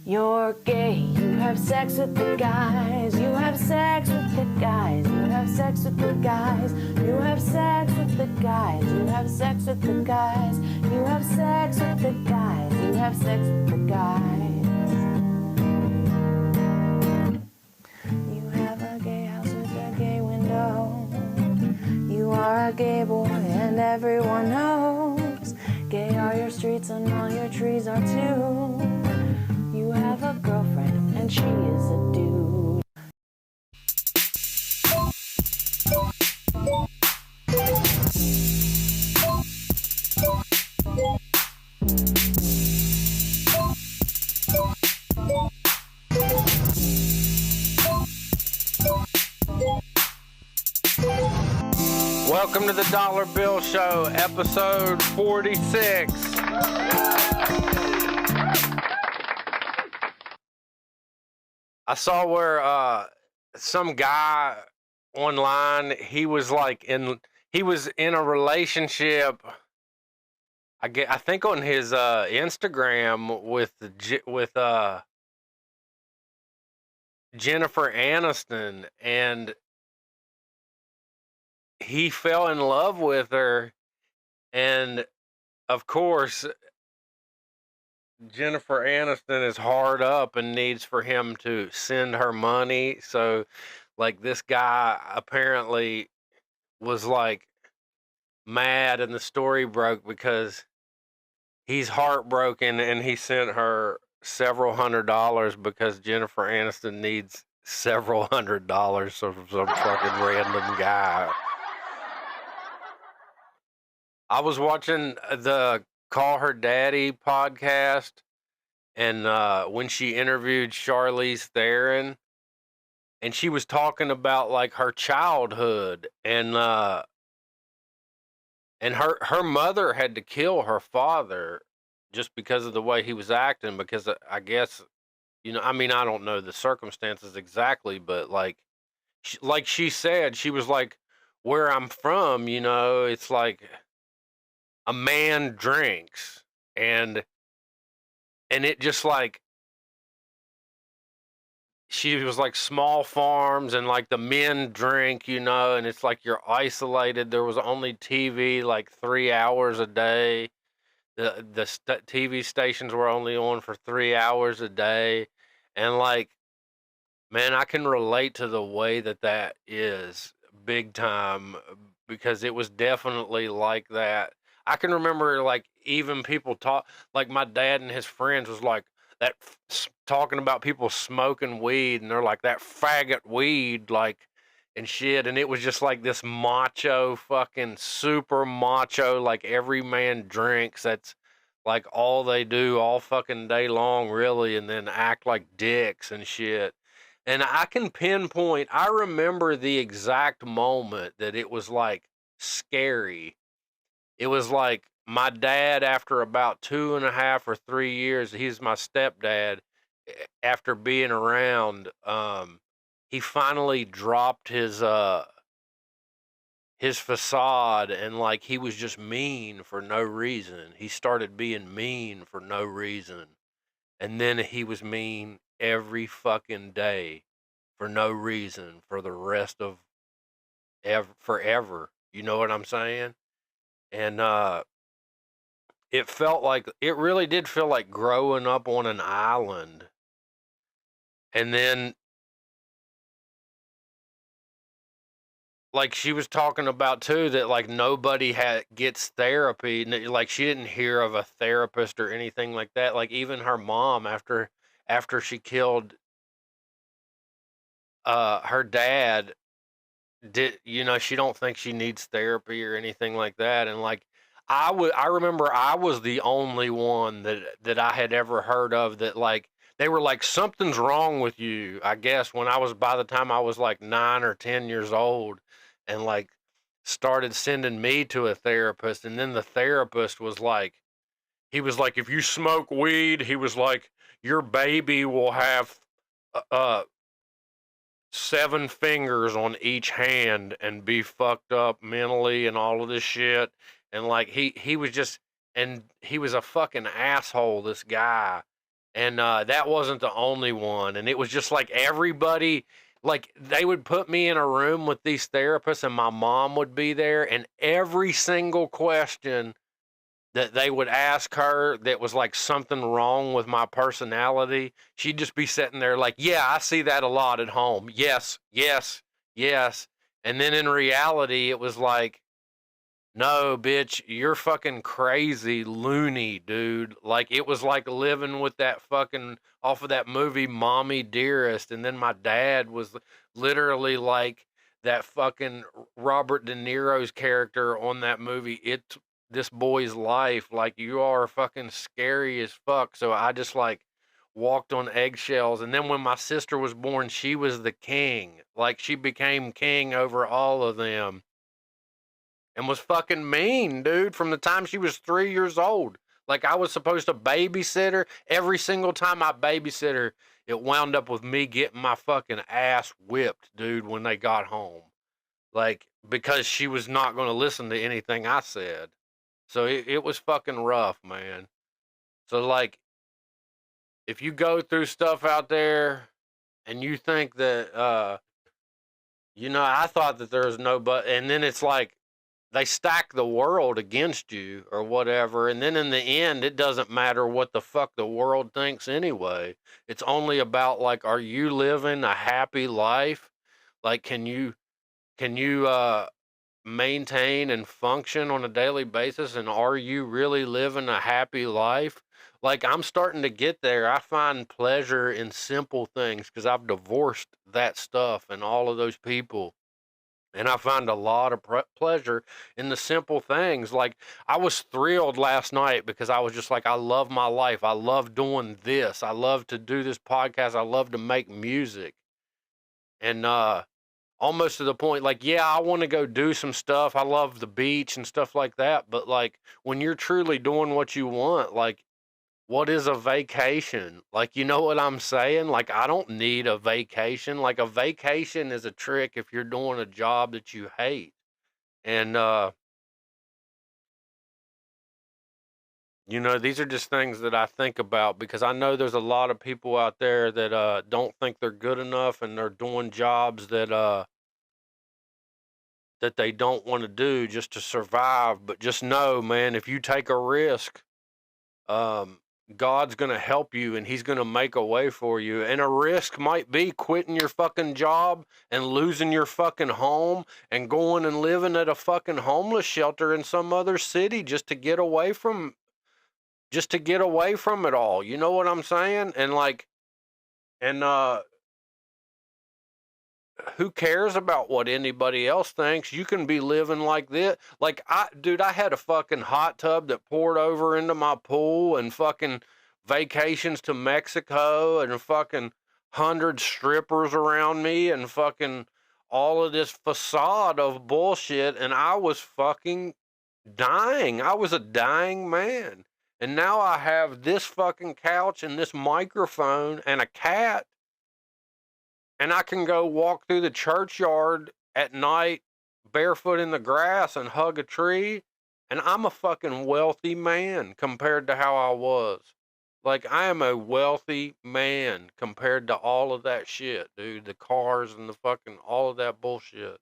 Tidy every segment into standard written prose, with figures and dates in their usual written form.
You're gay, you have sex with the guys, you have sex with the guys, you have sex with the guys, you have sex with the guys, you have sex with the guys, you have sex with the guys, you have sex with the guys. You have a gay house with a gay window. You are a gay boy and everyone knows. Gay are your streets and all your trees are too. You have a girlfriend and she is a dude. Welcome to the Dollar Bill Show, episode 46. I saw where some guy online, he was in a relationship. I think on his Instagram with Jennifer Aniston, and he fell in love with her, and of course Jennifer Aniston is hard up and needs for him to send her money. So this guy apparently was mad, and the story broke because he's heartbroken and he sent her several $100s because Jennifer Aniston needs several $100s from some fucking random guy. I was watching the Call Her Daddy podcast, and when she interviewed Charlize Theron, and she was talking about her childhood, and her mother had to kill her father just because of the way he was acting, because I guess, I don't know the circumstances exactly, but she said, she was like, where I'm from, it's a man drinks, and it just she was small farms, and the men drink, and it's you're isolated. There was only TV 3 hours a day. The TV stations were only on for 3 hours a day, and man, I can relate to the way that is big time, because it was definitely like that. I can remember even people talk, my dad and his friends was that, talking about people smoking weed, and they're that faggot weed, and shit, and it was just this macho, fucking super macho, every man drinks, that's all they do all fucking day long, really, and then act like dicks and shit. And I can pinpoint, I remember the exact moment that it was scary. It was my dad, after about 2.5 or 3 years, he's my stepdad, after being around, he finally dropped his facade, and he was just mean for no reason. He started being mean for no reason. And then he was mean every fucking day for no reason for the rest of forever. You know what I'm saying? And it really did feel like growing up on an island. And then she was talking about too, that nobody gets therapy. She didn't hear of a therapist or anything like that. Even her mom, after she killed her dad, she don't think she needs therapy or anything like that. And I remember I was the only one that I had ever heard of that they were something's wrong with you, I guess, by the time I was 9 or 10 years old, and started sending me to a therapist. And then the therapist was he was if you smoke weed, he was your baby will have 7 fingers on each hand and be fucked up mentally and all of this shit. And he was just, and he was a fucking asshole, this guy. And that wasn't the only one. And it was just like everybody, like they would put me in a room with these therapists, and my mom would be there, and every single question that they would ask her that was like something wrong with my personality, she'd just be sitting there like, yeah, I see that a lot at home. Yes, yes, yes. And then in reality, it was like, no, bitch, you're fucking crazy, loony, dude. Like, it was like living with that fucking, off of that movie, Mommy Dearest. And then my dad was literally like that fucking Robert De Niro's character on that movie, This Boy's Life. Like, you are fucking scary as fuck. So I just like walked on eggshells. And then when my sister was born, she was the king. Like, she became king over all of them and was fucking mean, dude, from the time she was 3 years old. Like, I was supposed to babysit her. Every single time I babysit her, it wound up with me getting my fucking ass whipped, dude, when they got home. Like, because she was not going to listen to anything I said. So it was fucking rough, man. So, like, if you go through stuff out there and you think that, I thought that there was no, but, and then it's like, they stack the world against you or whatever, and then in the end it doesn't matter what the fuck the world thinks anyway. It's only about, like, are you living a happy life? Like, can you maintain and function on a daily basis, and are you really living a happy life? Like, I'm starting to get there. I find pleasure in simple things because I've divorced that stuff and all of those people, and I find a lot of pleasure in the simple things. Like, I was thrilled last night because I was just like, I love my life. I love doing this. I love to do this podcast. I love to make music. And almost to the point, like, yeah, I want to go do some stuff. I love the beach and stuff like that. But, like, when you're truly doing what you want, like, what is a vacation? Like, you know what I'm saying? Like, I don't need a vacation. Like, a vacation is a trick if you're doing a job that you hate. And, these are just things that I think about because I know there's a lot of people out there that don't think they're good enough, and they're doing jobs that they don't want to do just to survive. But just know, man, if you take a risk, um, God's going to help you, and he's going to make a way for you. And a risk might be quitting your fucking job and losing your fucking home and going and living at a fucking homeless shelter in some other city just to get away from it all. You know what I'm saying? And, like, and who cares about what anybody else thinks? You can be living like this. Like, I had a fucking hot tub that poured over into my pool, and fucking vacations to Mexico, and fucking 100 strippers around me, and fucking all of this facade of bullshit. And I was fucking dying. I was a dying man. And now I have this fucking couch and this microphone and a cat, and I can go walk through the churchyard at night barefoot in the grass and hug a tree. And I'm a fucking wealthy man compared to how I was. Like, I am a wealthy man compared to all of that shit, dude. The cars and the fucking all of that bullshit.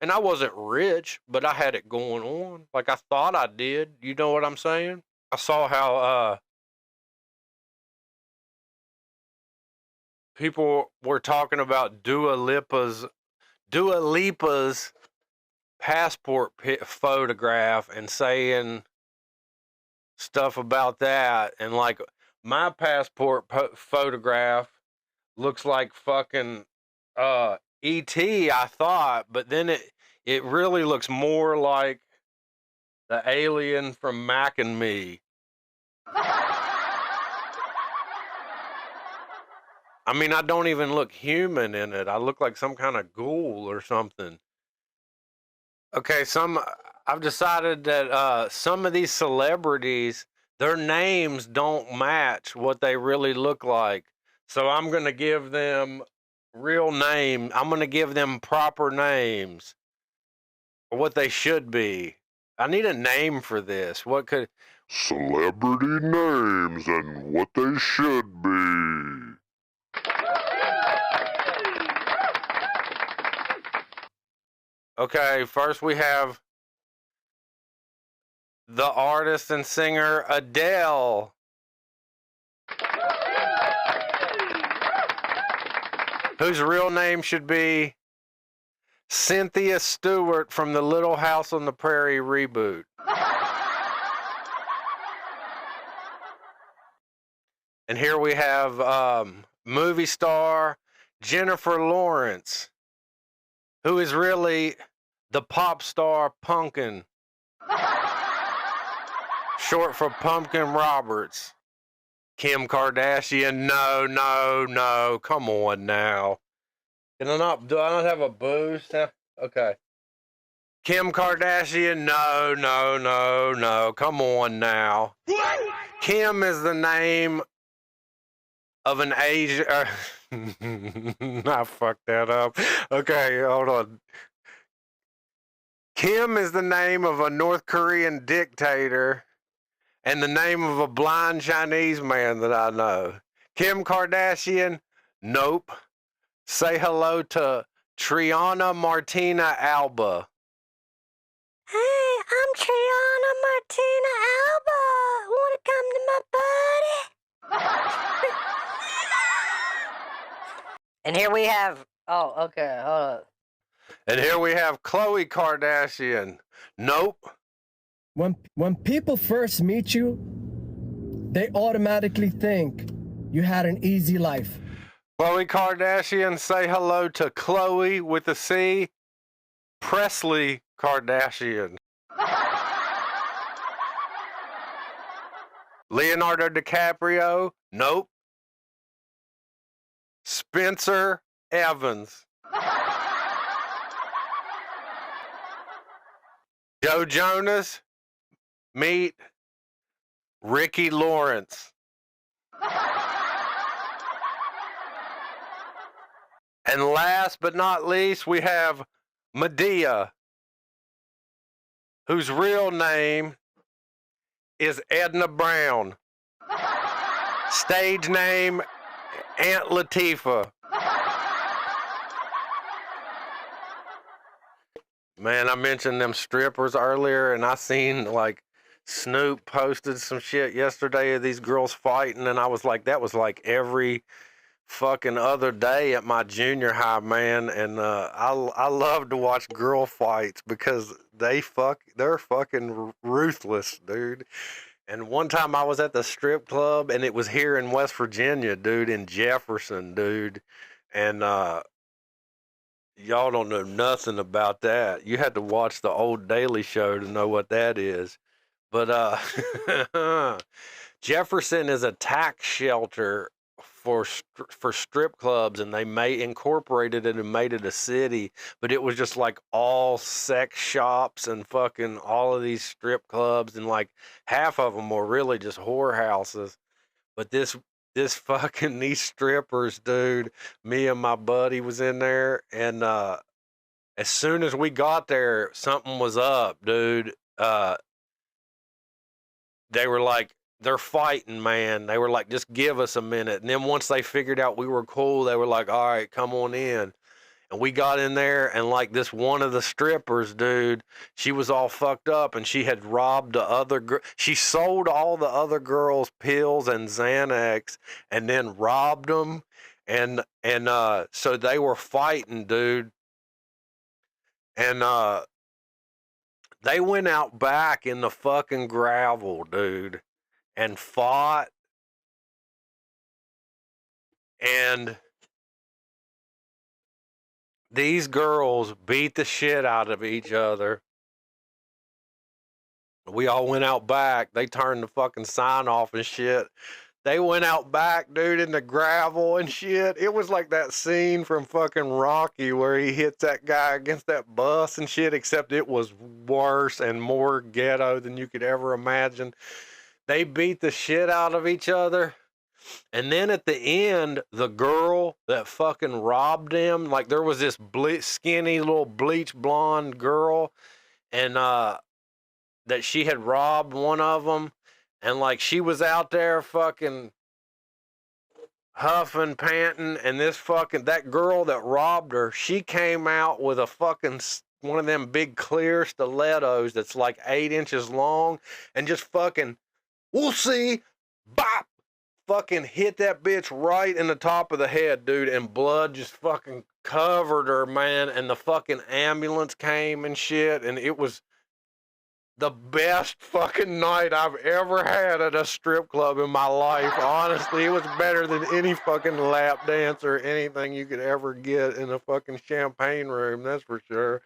And I wasn't rich, but I had it going on. Like, I thought I did. You know what I'm saying? I saw how people were talking about Dua Lipa's passport photograph and saying stuff about that, and, like, my passport photograph looks like fucking ET, I thought, but then it really looks more like the alien from Mac and Me. I mean, I don't even look human in it. I look like some kind of ghoul or something. Okay, I've decided that some of these celebrities, their names don't match what they really look like. So I'm gonna give them real name. I'm gonna give them proper names, or what they should be. I need a name for this. Celebrity names and what they should be. Okay, first we have the artist and singer Adele. Whose real name should be Cynthia Stewart from the Little House on the Prairie reboot. And here we have movie star Jennifer Lawrence, who is really the pop star Pumpkin, short for Pumpkin Roberts. Kim Kardashian, no, come on now. Do I not have a boost? Okay. Kim Kardashian, no, come on now. Kim is the name of an Asian. I fucked that up. Okay, hold on. Kim is the name of a North Korean dictator and the name of a blind Chinese man that I know. Kim Kardashian, nope. Say hello to Triana Martina Alba. Hey, I'm Triana Martina Alba. Wanna come to my party? And here we have. Oh, okay, hold up. And here we have Khloe Kardashian. Nope. When people first meet you, they automatically think you had an easy life. Khloe Kardashian, say hello to Khloe with a C. Presley Kardashian. Leonardo DiCaprio, nope. Spencer Evans. Joe Jonas, meet Ricky Lawrence. And last but not least, we have Medea, whose real name is Edna Brown. Stage name, Aunt Latifah. Man, I mentioned them strippers earlier, and I seen like Snoop posted some shit yesterday of these girls fighting, and I was like, that was like every fucking other day at my junior high, man. And I love to watch girl fights because they're fucking ruthless, dude. And one time I was at the strip club, and it was here in West Virginia, dude, in Jefferson, dude. And y'all don't know nothing about that. You had to watch the old Daily Show to know what that is. But Jefferson is a tax shelter for strip clubs, and they incorporated it and made it a city. But it was just like all sex shops and fucking all of these strip clubs, and like half of them were really just whorehouses. But these strippers, dude, me and my buddy was in there, and as soon as we got there, something was up, dude. They were like, they're fighting, man. They were like, just give us a minute. And then once they figured out we were cool, they were like, all right, come on in. And we got in there, and like this one of the strippers, dude, she was all fucked up, and she had robbed the other girl. She sold all the other girls pills and Xanax, and then robbed them. And so they were fighting, dude. And they went out back in the fucking gravel, dude, and fought. And these girls beat the shit out of each other. We all went out back. They turned the fucking sign off and shit. They went out back, dude, in the gravel and shit. It was like that scene from fucking Rocky where he hits that guy against that bus and shit, except it was worse and more ghetto than you could ever imagine. They beat the shit out of each other. And then at the end, the girl that fucking robbed him, like there was this skinny little bleach blonde girl, and that she had robbed one of them. And like she was out there fucking huffing, panting, and that girl that robbed her, she came out with a fucking one of them big clear stilettos that's like 8 inches long, and just fucking, we'll see, bop, fucking hit that bitch right in the top of the head, dude, and blood just fucking covered her, man, and the fucking ambulance came and shit, and it was the best fucking night I've ever had at a strip club in my life. Honestly, it was better than any fucking lap dance or anything you could ever get in a fucking champagne room, that's for sure.